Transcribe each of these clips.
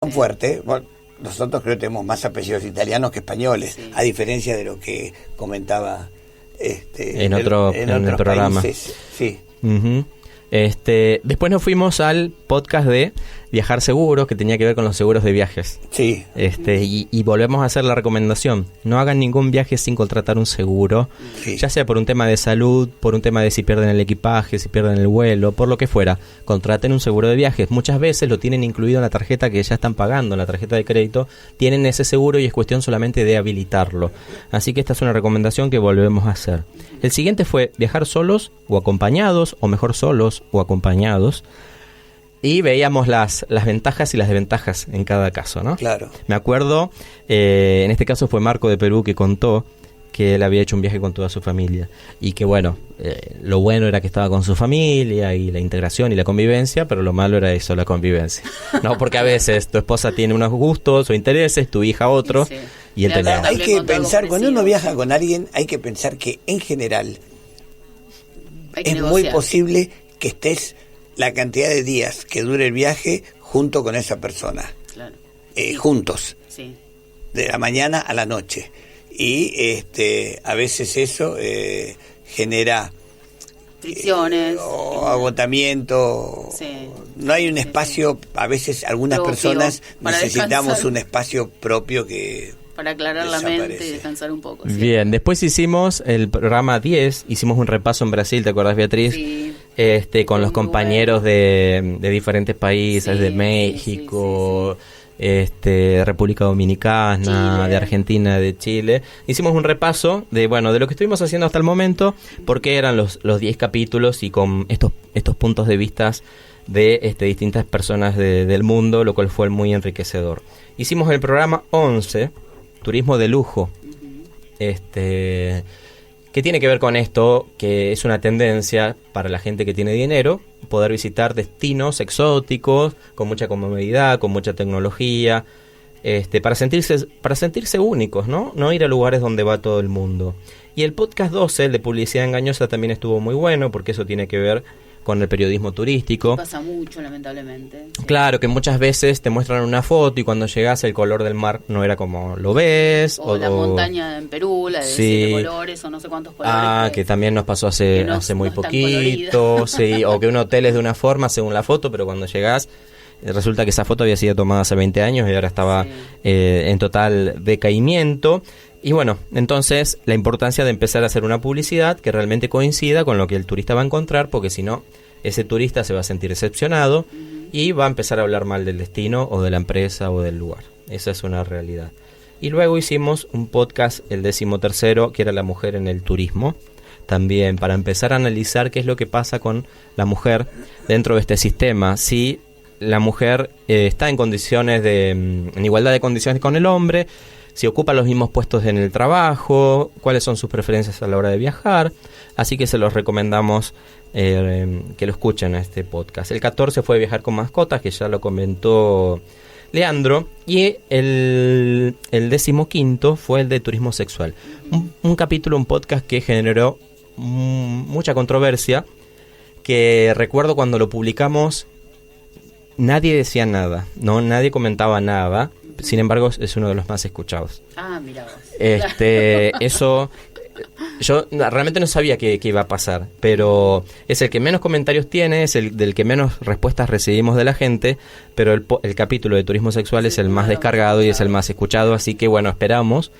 fuerte. Bueno, nosotros creo que tenemos más apellidos italianos que españoles, Sí. a diferencia de lo que comentaba en otro programa. países. Sí. Uh-huh. Después nos fuimos al podcast de Viajar Seguro, que tenía que ver con los seguros de viajes. Sí. Y volvemos a hacer la recomendación: no hagan ningún viaje sin contratar un seguro, Sí. ya sea por un tema de salud, por un tema de si pierden el equipaje, si pierden el vuelo, por lo que fuera. Contraten un seguro de viajes. Muchas veces lo tienen incluido en la tarjeta que ya están pagando, en la tarjeta de crédito, tienen ese seguro y es cuestión solamente de habilitarlo. Así que esta es una recomendación que volvemos a hacer. El siguiente fue viajar solos o acompañados, o mejor solos o acompañados. Y veíamos las ventajas y las desventajas en cada caso, ¿no? Claro. Me acuerdo, en este caso fue Marco de Perú que contó que él había hecho un viaje con toda su familia y que bueno, lo bueno era que estaba con su familia y la integración y la convivencia, pero lo malo era eso, la convivencia. No, porque a veces tu esposa tiene unos gustos o intereses, tu hija otro, Sí. y él tenía... Hay que pensar, cuando uno parecido. viaja con alguien, hay que pensar que en general Hay que es muy negociar. posible que estés la cantidad de días que dure el viaje junto con esa persona, Claro. juntos, Sí. de la mañana a la noche. Y a veces eso genera Fricciones. o agotamiento. Sí. No hay un Sí, espacio, a veces algunas Propio, personas para necesitamos descansar. un espacio propio que Para aclarar la mente y desaparece. descansar un poco. ¿sí? Bien, después hicimos el programa 10, hicimos un repaso en Brasil, ¿te acuerdas, Beatriz? Sí. Con los Muy compañeros de diferentes países, Sí, de sí, México, República Dominicana, Chile. de Argentina, de Chile. Hicimos un repaso de lo que estuvimos haciendo hasta el momento, porque eran los 10 capítulos y con estos puntos de vista de distintas personas del mundo, lo cual fue muy enriquecedor. Hicimos el programa 11, Turismo de Lujo, que tiene que ver con esto, que es una tendencia para la gente que tiene dinero, poder visitar destinos exóticos, con mucha comodidad, con mucha tecnología, para sentirse únicos, ¿no? No ir a lugares donde va todo el mundo. Y el podcast 12, el de publicidad engañosa, también estuvo muy bueno, porque eso tiene que ver con el periodismo turístico. Pasa mucho, lamentablemente. Sí. Claro, que muchas veces te muestran una foto y cuando llegas el color del mar no era como lo ves. O la montaña en Perú, la de Sí. 7 colores o no sé cuántos colores. Que también nos pasó hace muy no están poquito, sí, o que un hotel es de una forma según la foto, pero cuando llegás resulta que esa foto había sido tomada hace 20 años y ahora estaba Sí. en total decaimiento. Y bueno, entonces la importancia de empezar a hacer una publicidad que realmente coincida con lo que el turista va a encontrar, porque si no, ese turista se va a sentir decepcionado y va a empezar a hablar mal del destino o de la empresa o del lugar. Esa es una realidad. Y luego hicimos un podcast, el 13º, que era la mujer en el turismo, también para empezar a analizar qué es lo que pasa con la mujer dentro de este sistema. Si la mujer está en condiciones en igualdad de condiciones con el hombre, si ocupa los mismos puestos en el trabajo, cuáles son sus preferencias a la hora de viajar. Así que se los recomendamos que lo escuchen a este podcast. El 14 fue viajar con mascotas, que ya lo comentó Leandro. Y el 15º fue el de turismo sexual. Un capítulo, un podcast que generó mucha controversia, que recuerdo cuando lo publicamos, nadie decía nada, ¿no? Nadie comentaba nada. Sin embargo, es uno de los más escuchados. Ah, mira vos. Eso, yo realmente no sabía que iba a pasar, pero es el que menos comentarios tiene, es el del que menos respuestas recibimos de la gente, pero el capítulo de turismo sexual es el más descargado y es el más escuchado, así que bueno, esperamos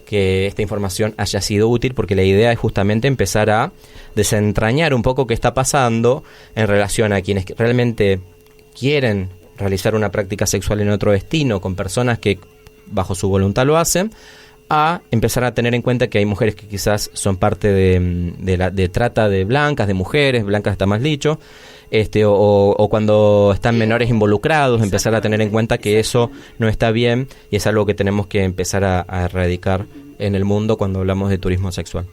que esta información haya sido útil, porque la idea es justamente empezar a desentrañar un poco qué está pasando en relación a quienes realmente quieren realizar una práctica sexual en otro destino con personas que bajo su voluntad lo hacen, a empezar a tener en cuenta que hay mujeres que quizás son parte de trata de blancas, de mujeres, blancas está más dicho, o cuando están menores involucrados, empezar a tener en cuenta que eso no está bien y es algo que tenemos que empezar a erradicar en el mundo cuando hablamos de turismo sexual.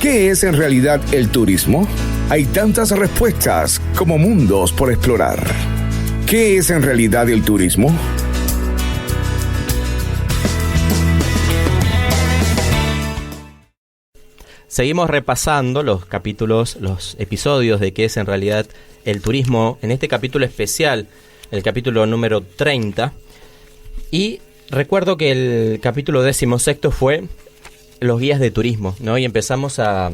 ¿Qué es en realidad el turismo? Hay tantas respuestas como mundos por explorar. ¿Qué es en realidad el turismo? Seguimos repasando los capítulos, los episodios de qué es en realidad el turismo. En este capítulo especial el capítulo número 30. Y recuerdo que el capítulo 16 fue los guías de turismo, ¿no? Y empezamos a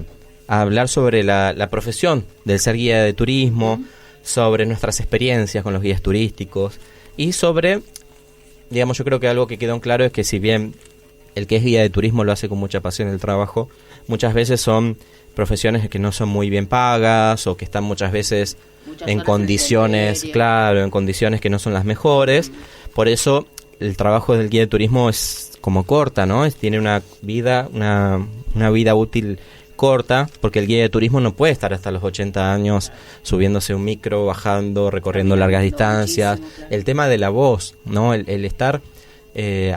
hablar sobre la profesión del ser guía de turismo, sobre nuestras experiencias con los guías turísticos y sobre, digamos, yo creo que algo que quedó en claro es que si bien el que es guía de turismo lo hace con mucha pasión el trabajo, muchas veces son profesiones que no son muy bien pagas o que están muchas veces en condiciones, claro, en condiciones que no son las mejores. Por eso el trabajo del guía de turismo es como corta, ¿no? Tiene una vida útil corta, porque el guía de turismo no puede estar hasta los 80 años subiéndose un micro, bajando, recorriendo largas distancias. Claro. El tema de la voz, ¿no? El estar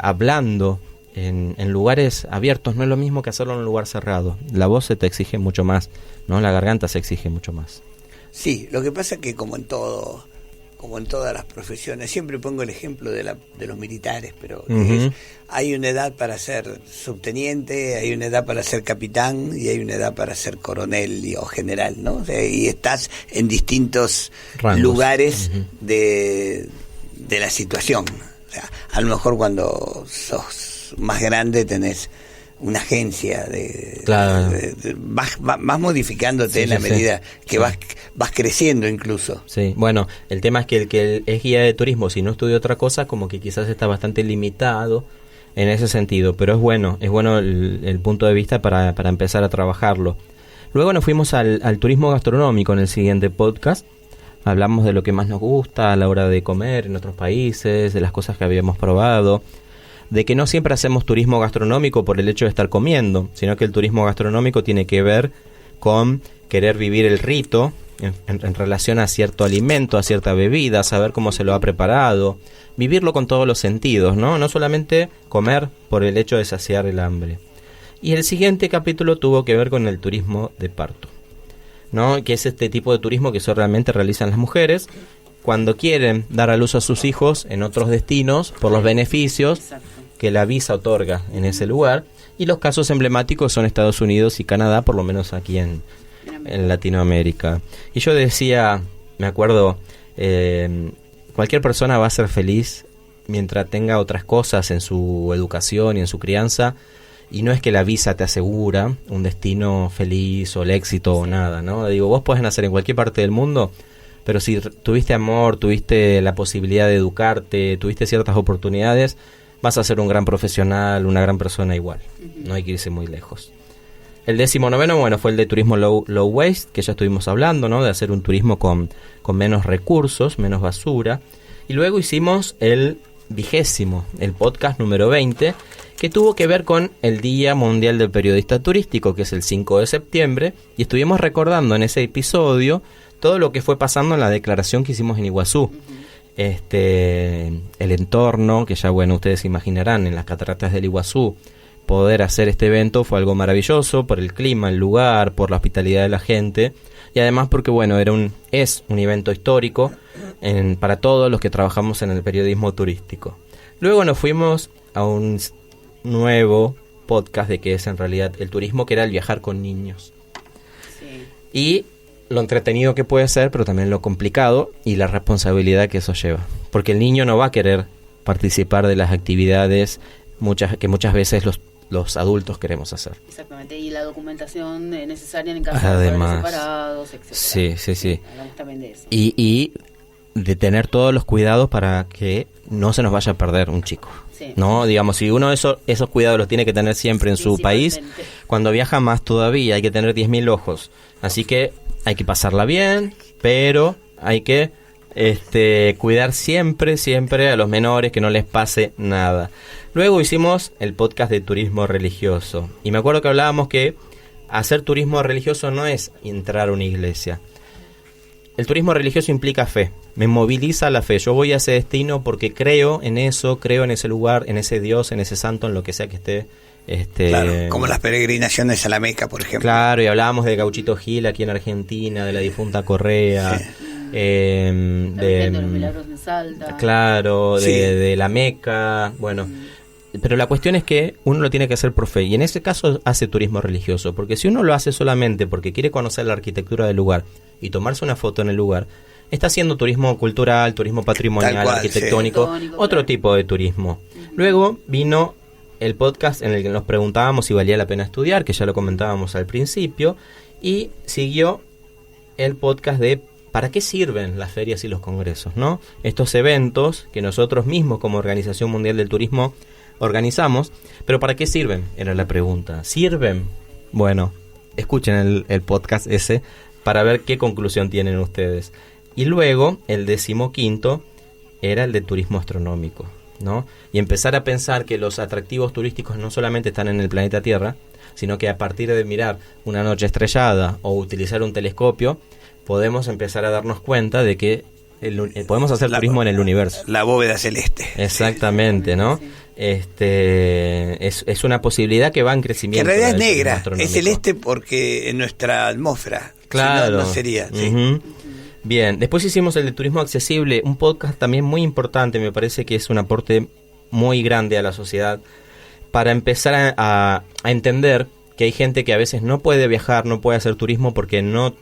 hablando en lugares abiertos no es lo mismo que hacerlo en un lugar cerrado. La voz se te exige mucho más, ¿no? La garganta se exige mucho más. Sí, lo que pasa es que como en todas las profesiones, siempre pongo el ejemplo de los militares, pero hay una edad para ser subteniente, hay una edad para ser capitán y hay una edad para ser coronel o general, ¿no? O sea, y estás en distintos rangos, lugares de la situación. O sea, a lo mejor cuando sos más grande tenés una agencia claro. Vas modificándote en la medida que vas creciendo incluso. Sí, bueno, el tema es que el que es guía de turismo, si no estudia otra cosa, como que quizás está bastante limitado en ese sentido, pero es bueno el punto de vista para empezar a trabajarlo. Luego nos fuimos al turismo gastronómico en el siguiente podcast. Hablamos de lo que más nos gusta a la hora de comer en otros países, de las cosas que habíamos probado, de que no siempre hacemos turismo gastronómico por el hecho de estar comiendo, sino que el turismo gastronómico tiene que ver con querer vivir el rito en relación a cierto alimento, a cierta bebida, saber cómo se lo ha preparado, vivirlo con todos los sentidos, ¿no? No solamente comer por el hecho de saciar el hambre. Y el siguiente capítulo tuvo que ver con el turismo de parto, ¿no? Que es este tipo de turismo que solamente realizan las mujeres cuando quieren dar a luz a sus hijos en otros destinos por los beneficios que la visa otorga en ese lugar, y los casos emblemáticos son Estados Unidos y Canadá, por lo menos aquí en Latinoamérica. Y yo decía, me acuerdo, cualquier persona va a ser feliz mientras tenga otras cosas en su educación y en su crianza, y no es que la visa te asegura un destino feliz o el éxito o nada, ¿no? Digo, vos podés nacer en cualquier parte del mundo, pero si tuviste amor, tuviste la posibilidad de educarte, tuviste ciertas oportunidades, vas a ser un gran profesional, una gran persona igual. No hay que irse muy lejos. El 19, bueno, fue el de turismo low waste, que ya estuvimos hablando, ¿no? De hacer un turismo con menos recursos, menos basura. Y luego hicimos el 20, el podcast número 20, que tuvo que ver con el Día Mundial del Periodista Turístico, que es el 5 de septiembre, y estuvimos recordando en ese episodio todo lo que fue pasando en la declaración que hicimos en Iguazú. El entorno, que ya bueno, ustedes imaginarán, en las cataratas del Iguazú, poder hacer este evento fue algo maravilloso por el clima, el lugar, por la hospitalidad de la gente, y además porque bueno, es un evento histórico para todos los que trabajamos en el periodismo turístico. Luego nos fuimos a un nuevo podcast de que es en realidad el turismo, que era el viajar con niños. Sí. Y lo entretenido que puede ser, pero también lo complicado y la responsabilidad que eso lleva. Porque el niño no va a querer participar de las actividades que muchas veces los adultos queremos hacer. Exactamente, y la documentación necesaria en caso de padres separados, etc. Sí. Hablamos también de eso. Y de tener todos los cuidados para que no se nos vaya a perder un chico. Sí. No, digamos, si uno esos cuidados los tiene que tener siempre en su país, cuando viaja más todavía hay que tener 10.000 ojos. Así que hay que pasarla bien, pero hay que cuidar siempre a los menores, que no les pase nada. Luego hicimos el podcast de turismo religioso. Y me acuerdo que hablábamos que hacer turismo religioso no es entrar a una iglesia. El turismo religioso implica fe. Me moviliza la fe. Yo voy a ese destino porque creo en eso, creo en ese lugar, en ese Dios, en ese santo, en lo que sea que esté. Claro, como las peregrinaciones a la Meca, por ejemplo. Claro, y hablábamos de Gauchito Gil aquí en Argentina, de la difunta Correa, de los milagros de Salta. Claro, de la Meca, bueno. Pero la cuestión es que uno lo tiene que hacer por fe, y en ese caso hace turismo religioso, porque si uno lo hace solamente porque quiere conocer la arquitectura del lugar y tomarse una foto en el lugar, está haciendo turismo cultural, turismo patrimonial, arquitectónico, otro tipo de turismo. Luego vino el podcast en el que nos preguntábamos si valía la pena estudiar, que ya lo comentábamos al principio, y siguió el podcast de ¿para qué sirven las ferias y los congresos, ¿no? Estos eventos que nosotros mismos como Organización Mundial del Turismo organizamos, pero ¿para qué sirven? Era la pregunta. ¿Sirven? Bueno, escuchen el podcast ese para ver qué conclusión tienen ustedes. Y luego, el 15º era el de turismo astronómico, ¿no? Y empezar a pensar que los atractivos turísticos no solamente están en el planeta Tierra, sino que a partir de mirar una noche estrellada o utilizar un telescopio, podemos empezar a darnos cuenta de que podemos hacer turismo en el universo. La bóveda celeste. Exactamente, ¿no? Es una posibilidad que va en crecimiento. Que en realidad es negra, es celeste porque en nuestra atmósfera. Claro. Si no, no sería. Sí. Uh-huh. Bien, después hicimos el de turismo accesible, un podcast también muy importante, me parece que es un aporte muy grande a la sociedad para empezar a entender que hay gente que a veces no puede viajar, no puede hacer turismo porque no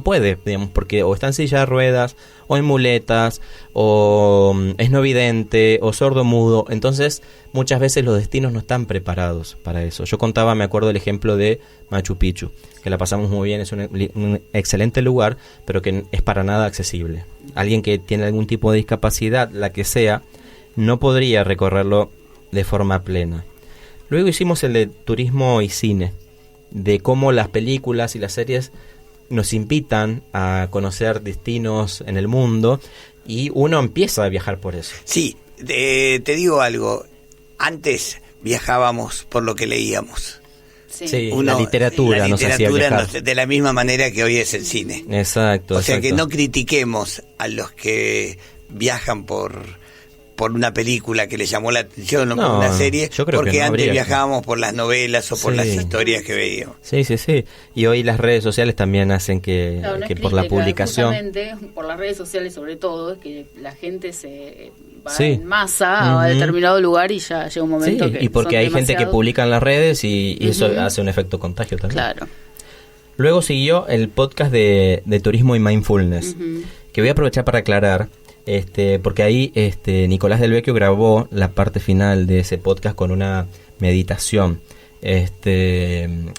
puede, digamos, porque o está en silla de ruedas, o en muletas, o es no vidente, o sordo mudo. Entonces, muchas veces los destinos no están preparados para eso. Yo me acuerdo del ejemplo de Machu Picchu, que la pasamos muy bien, es un excelente lugar, pero que es para nada accesible. Alguien que tiene algún tipo de discapacidad, la que sea, no podría recorrerlo de forma plena. Luego hicimos el de turismo y cine, de cómo las películas y las series nos invitan a conocer destinos en el mundo y uno empieza a viajar por eso. Sí, te digo algo, antes viajábamos por lo que leíamos. Sí, la literatura nos hacía viajar. De la misma manera que hoy es el cine. Exacto. O sea que no critiquemos a los que viajan por una película que les llamó la atención o por una serie, porque antes viajábamos por las novelas o por las historias que veíamos. Sí. Y hoy las redes sociales también hacen que por la publicación... Justamente por las redes sociales sobre todo, que la gente se va en masa a determinado lugar y ya llega un momento que... Y porque hay gente que publica en las redes y eso hace un efecto contagio también. Claro. Luego siguió el podcast de turismo y mindfulness, que voy a aprovechar para aclarar, porque ahí Nicolás Del Vecchio grabó la parte final de ese podcast con una meditación,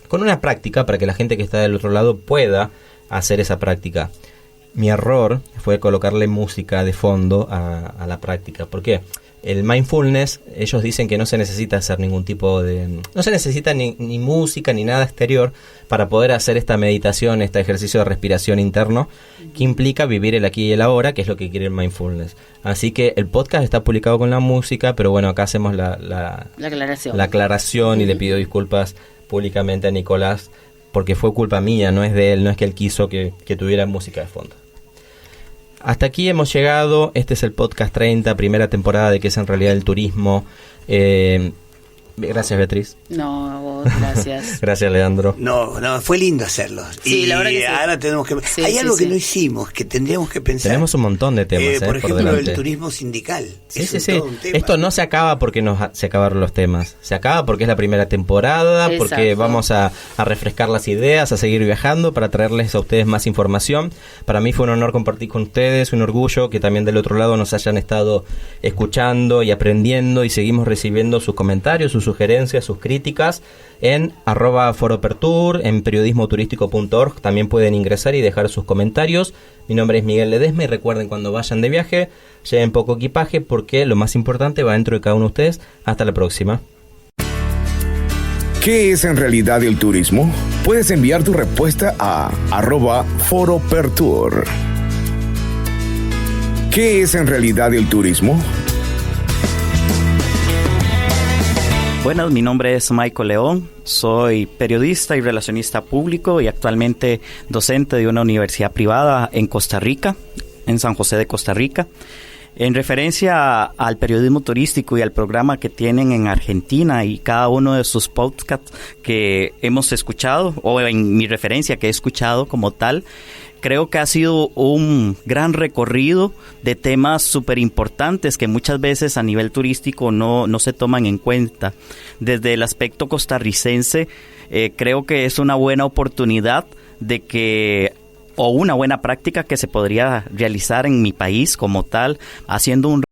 con una práctica para que la gente que está del otro lado pueda hacer esa práctica. Mi error fue colocarle música de fondo a la práctica. ¿Por qué? El mindfulness, ellos dicen que no se necesita hacer ningún tipo de... No se necesita ni música ni nada exterior para poder hacer esta meditación, este ejercicio de respiración interno, que implica vivir el aquí y el ahora, que es lo que quiere el mindfulness. Así que el podcast está publicado con la música, pero bueno, acá hacemos la aclaración y le pido disculpas públicamente a Nicolás, porque fue culpa mía, no es de él, no es que él quiso que tuviera música de fondo. Hasta aquí hemos llegado. Este es el podcast 30, primera temporada de ¿Qué es en realidad el turismo? Gracias, Beatriz. No, vos, gracias. Gracias, Leandro. No, fue lindo hacerlo. Sí, la verdad que sí. Ahora tenemos que... hay algo que no hicimos, que tendríamos que pensar. Tenemos un montón de temas, por ejemplo, delante. el turismo sindical. Sí. Todo un tema. Esto no se acaba porque se acabaron los temas. Se acaba porque es la primera temporada, porque vamos a refrescar las ideas, a seguir viajando para traerles a ustedes más información. Para mí fue un honor compartir con ustedes, un orgullo que también del otro lado nos hayan estado escuchando y aprendiendo, y seguimos recibiendo sus comentarios, sus sugerencias, sus críticas en @foropertour, en periodismoturístico.org. También pueden ingresar y dejar sus comentarios. Mi nombre es Miguel Ledesma y recuerden, cuando vayan de viaje, lleven poco equipaje, porque lo más importante va dentro de cada uno de ustedes. Hasta la próxima. ¿Qué es en realidad el turismo? Puedes enviar tu respuesta a @foropertour. ¿Qué es en realidad el turismo? Buenas, mi nombre es Michael León, soy periodista y relacionista público y actualmente docente de una universidad privada en Costa Rica, en San José de Costa Rica. En referencia al periodismo turístico y al programa que tienen en Argentina y cada uno de sus podcasts que hemos escuchado, o en mi referencia que he escuchado como tal, creo que ha sido un gran recorrido de temas súper importantes que muchas veces a nivel turístico no se toman en cuenta. Desde el aspecto costarricense, creo que es una buena oportunidad de que o una buena práctica que se podría realizar en mi país como tal, haciendo un